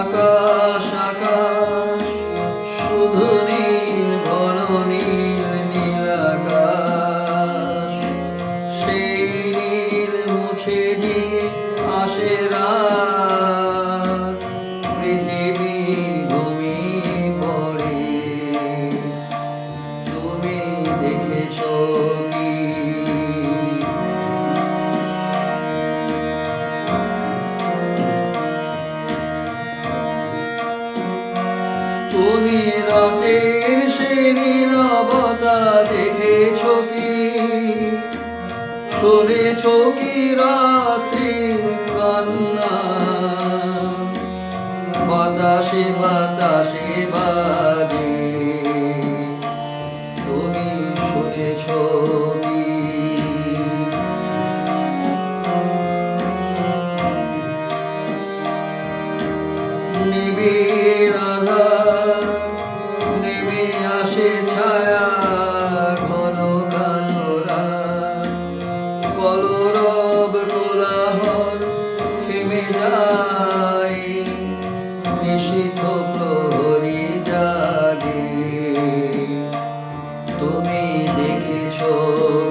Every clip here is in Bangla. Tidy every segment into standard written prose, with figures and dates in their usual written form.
আকাশ আকাশ শুধু নীল ঘন নীল নীল আকাশ, সেই নীল মুছে দিয়ে আসে রাত, পৃথিবী ঘুমিয়ে পড়ে। তুমি দেখেছো কি? তুমি রাতের সে নীরবতা দেখেছো কি? শুনেছো কি রাত্রির কান্না? বাতাসে বাতাসে বাজে, তুমি শুনেছো কি? নিবিড় আধার নেমে আসে ছায়া, ঘন কালো রাত, কলরব কোলাহল থেমে যায়, নিশীথ প্রহরী জাগে। তুমি দেখেছো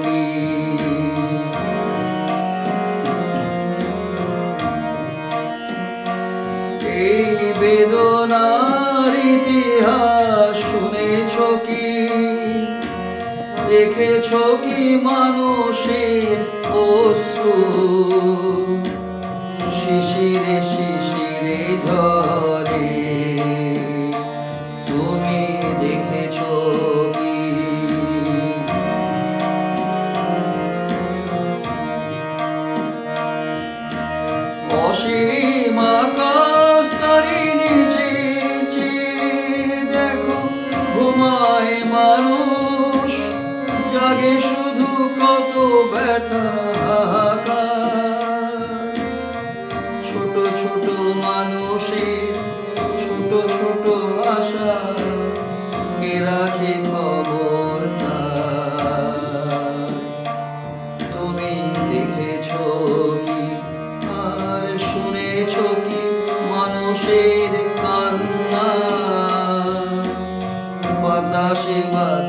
কি? এই বেদনার ইতিহাস শুনেছো কি? দেখেছো কি মানুষের অশ্রু শিশিরে শিশিরে ঝরে? তুমি দেখেছো কি? অসীম আকাশ তারি নিচে চেয়ে দেখো, ঘুমায় মানুষ, জাগে শুধু কত ব্যথা হাহাকার। ছোট ছোট মানুষের ছোট ছোট আশা, কে রাখে খবর তার? তুমি দেখেছো কি? আর শুনেছো কি মানুষের কান্না? বাতাসে বাতাসে